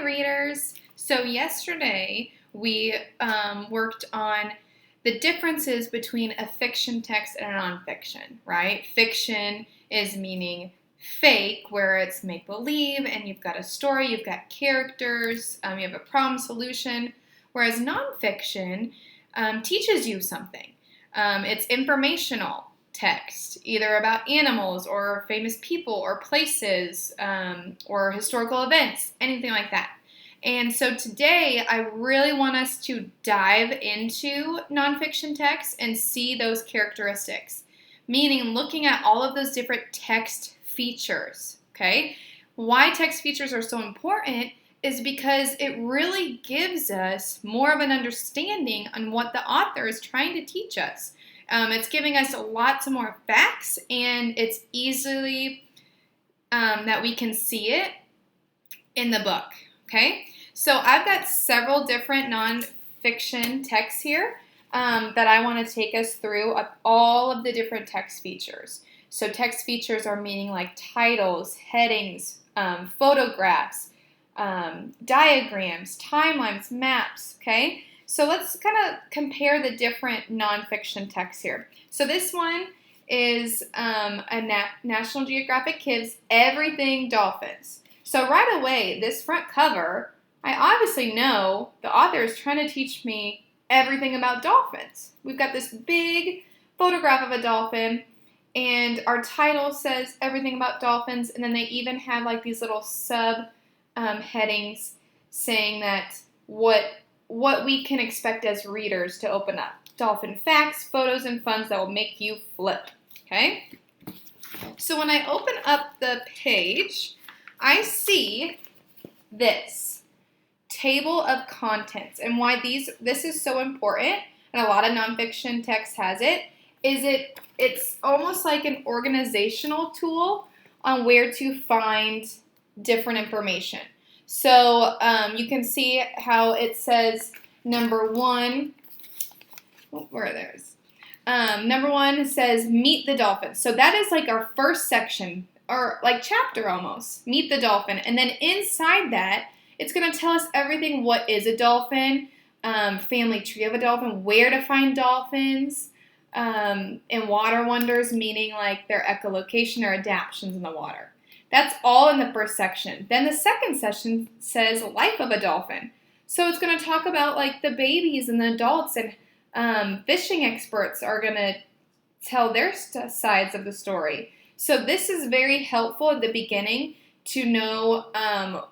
readers. So yesterday we worked on the differences between a fiction text and a nonfiction, right? Fiction is meaning fake, where it's make-believe and you've got a story, you've got characters, you have a problem solution, whereas nonfiction teaches you something. It's informational text, either about animals or famous people or places or historical events, anything like that. And so today I really want us to dive into nonfiction text and see those characteristics, meaning looking at all of those different text features, okay? Why text features are so important is because it really gives us more of an understanding on what the author is trying to teach us. It's giving us lots of more facts, and it's easily that we can see it in the book, okay? So I've got several different nonfiction texts here that I want to take us through of all of the different text features. So text features are meaning like titles, headings, photographs, diagrams, timelines, maps, okay? So let's kind of compare the different nonfiction texts here. So this one is a National Geographic Kids Everything Dolphins. So right away, this front cover, I obviously know the author is trying to teach me everything about dolphins. We've got this big photograph of a dolphin, and our title says everything about dolphins, and then they even have like these little sub headings saying that what we can expect as readers to open up. Dolphin facts, photos, and funs that will make you flip, okay? So when I open up the page, I see this table of contents. And why this is so important, and a lot of nonfiction text has it, is it's almost like an organizational tool on where to find different information. So you can see how it says number one, number one says meet the dolphin. So that is like our first section, or like chapter almost, meet the dolphin. And then inside that, it's going to tell us everything. What is a dolphin? Family tree of a dolphin, where to find dolphins, and water wonders, meaning like their echolocation or adaptations in the water. That's all in the first section. Then the second section says life of a dolphin. So it's going to talk about like the babies and the adults, and fishing experts are going to tell their sides of the story. So this is very helpful at the beginning to know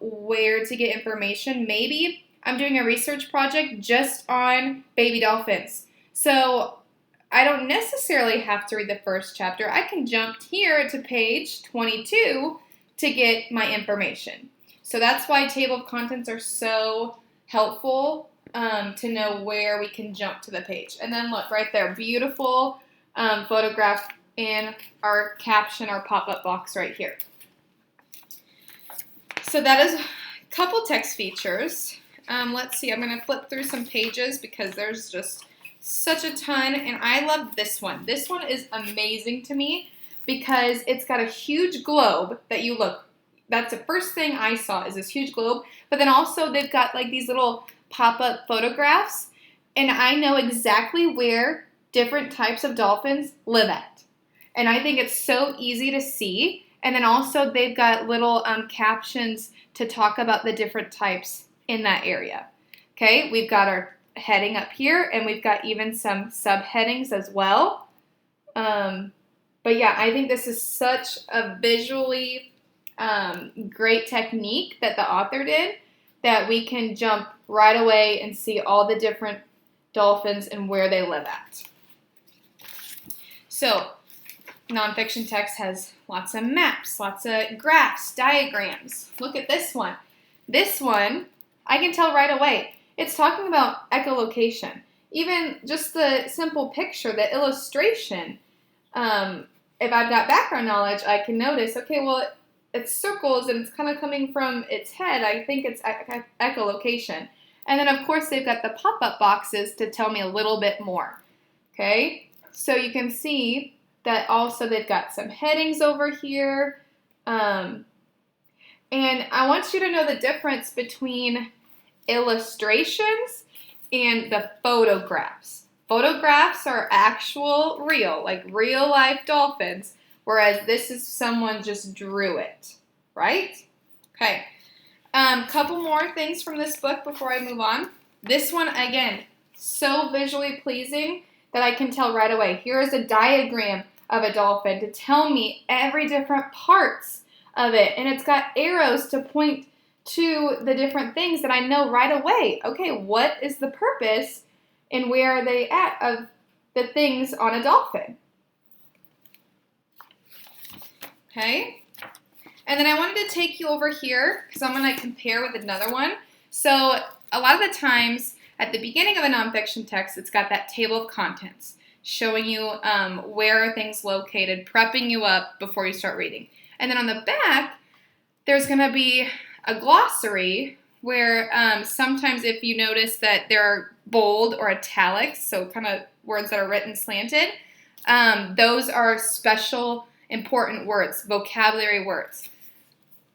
where to get information. Maybe I'm doing a research project just on baby dolphins. So I don't necessarily have to read the first chapter. I can jump here to page 22 to get my information. So that's why table of contents are so helpful to know where we can jump to the page. And then look right there, beautiful photograph in our caption, our pop-up box right here. So that is a couple text features. Let's see, I'm going to flip through some pages because there's just such a ton, and I love this one. This one is amazing to me because it's got a huge globe that you look. That's the first thing I saw is this huge globe, but then also they've got like these little pop-up photographs, and I know exactly where different types of dolphins live at. And I think it's so easy to see. And then also they've got little captions to talk about the different types in that area. Okay, we've got our heading up here, and we've got even some subheadings as well. But yeah, I think this is such a visually great technique that the author did, that we can jump right away and see all the different dolphins and where they live at. So nonfiction text has lots of maps, lots of graphs, diagrams. Look at this one. This one, I can tell right away. It's talking about echolocation. Even just the simple picture, the illustration, if I've got background knowledge, I can notice, okay, well, it's circles and it's kind of coming from its head. I think it's echolocation. And then, of course, they've got the pop-up boxes to tell me a little bit more. Okay, so you can see that also they've got some headings over here. And I want you to know the difference between illustrations and the photographs. Photographs are actual, real, like real life dolphins, whereas this is someone just drew it, right? Okay. Couple more things from this book before I move on. This one, again, so visually pleasing that I can tell right away. Here is a diagram of a dolphin to tell me every different parts of it, and it's got arrows to point to the different things that I know right away. Okay, what is the purpose and where are they at of the things on a dolphin? Okay, and then I wanted to take you over here because I'm going to compare with another one. So a lot of the times at the beginning of a nonfiction text, it's got that table of contents showing you where are things located, prepping you up before you start reading. And then on the back, there's going to be a glossary where sometimes if you notice that there are bold or italics, so kind of words that are written slanted, those are special important words, vocabulary words.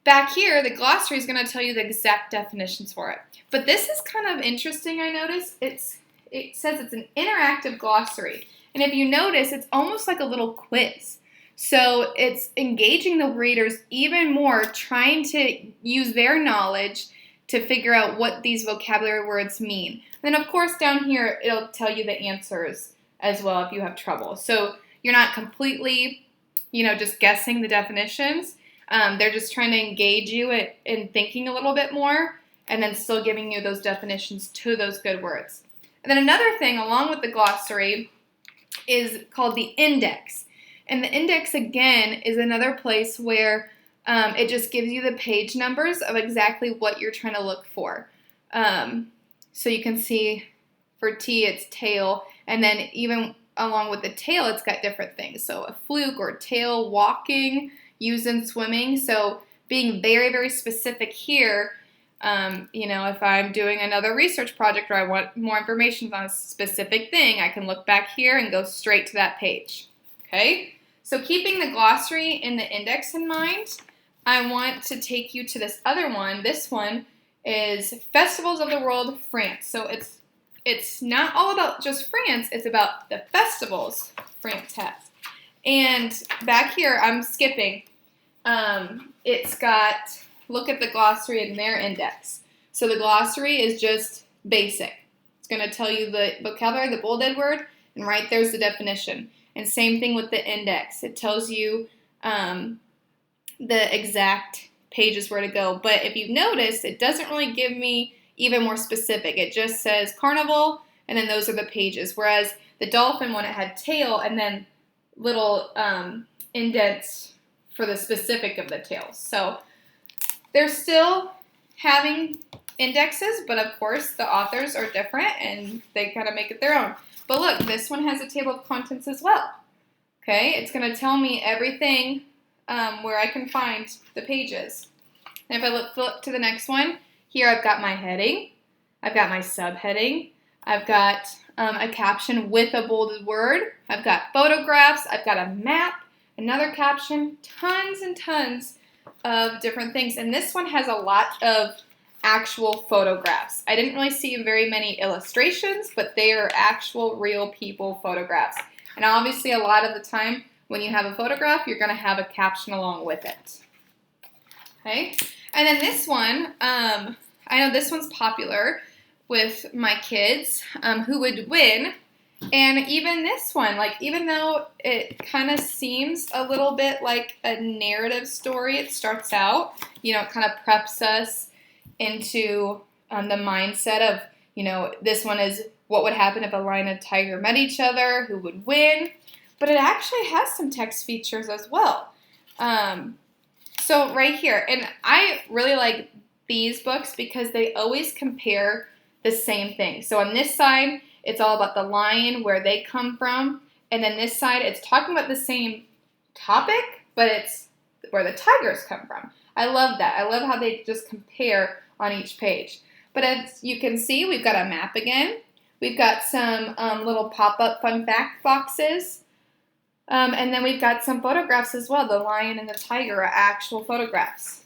Back here, the glossary is going to tell you the exact definitions for it. But this is kind of interesting, I noticed. It says it's an interactive glossary. And if you notice, it's almost like a little quiz. So it's engaging the readers even more, trying to use their knowledge to figure out what these vocabulary words mean. And then, of course, down here, it'll tell you the answers as well if you have trouble. So you're not completely, just guessing the definitions. They're just trying to engage you in thinking a little bit more and then still giving you those definitions to those good words. And then another thing along with the glossary is called the index. And the index, again, is another place where it just gives you the page numbers of exactly what you're trying to look for. So you can see for T, it's tail, and then even along with the tail, it's got different things. So a fluke or tail walking, used in swimming. So being very, very specific here, if I'm doing another research project or I want more information on a specific thing, I can look back here and go straight to that page. Okay? So keeping the glossary and the index in mind, I want to take you to this other one. This one is Festivals of the World, France. So it's not all about just France, it's about the festivals France has. And back here, I'm skipping. It's got, look at the glossary and their index. So the glossary is just basic. It's going to tell you the vocabulary, the bolded word, and right there's the definition. And same thing with the index. It tells you the exact pages where to go. But if you've noticed, it doesn't really give me even more specific. It just says carnival, and then those are the pages. Whereas the dolphin one, it had tail, and then little indents for the specific of the tail. So they're still having indexes, but of course the authors are different, and they kind of make it their own. But look, this one has a table of contents as well. Okay, it's going to tell me everything where I can find the pages. And if I flip to the next one, here I've got my heading, I've got my subheading, I've got a caption with a bolded word, I've got photographs, I've got a map, another caption, tons and tons of different things. And this one has a lot of actual photographs. I didn't really see very many illustrations, but they are actual real people photographs. And obviously a lot of the time when you have a photograph, you're going to have a caption along with it. Okay, and then this one, I know this one's popular with my kids, who would win. And even this one, even though it kind of seems a little bit like a narrative story, it starts out, it kind of preps us into the mindset of, this one is what would happen if a lion and a tiger met each other, who would win. But it actually has some text features as well. So right here, and I really like these books because they always compare the same thing. So on this side, it's all about the lion, where they come from. And then this side, it's talking about the same topic, but it's where the tigers come from. I love that. I love how they just compare on each page. But as you can see, we've got a map again. We've got some little pop-up fun fact boxes. And then we've got some photographs as well. The lion and the tiger are actual photographs.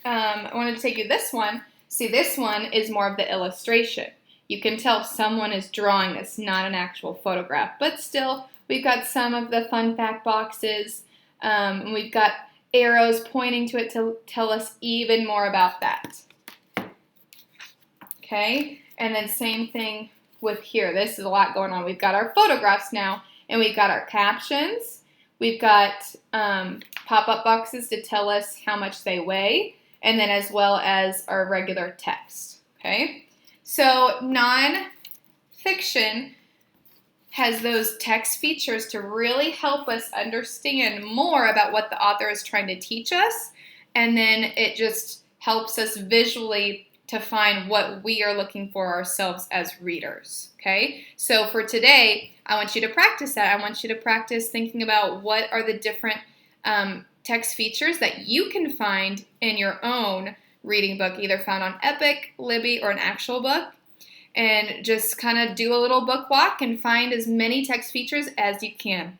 I wanted to take you this one. See, this one is more of the illustration. You can tell someone is drawing this, not an actual photograph. But still, we've got some of the fun fact boxes. And we've got arrows pointing to it to tell us even more about that. Okay, and then same thing with here. This is a lot going on. We've got our photographs now, and we've got our captions. We've got pop-up boxes to tell us how much they weigh, and then as well as our regular text. Okay, so nonfiction has those text features to really help us understand more about what the author is trying to teach us, and then it just helps us visually to find what we are looking for ourselves as readers, okay? So for today, I want you to practice that. I want you to practice thinking about what are the different text features that you can find in your own reading book, either found on Epic, Libby, or an actual book, and just kind of do a little book walk and find as many text features as you can.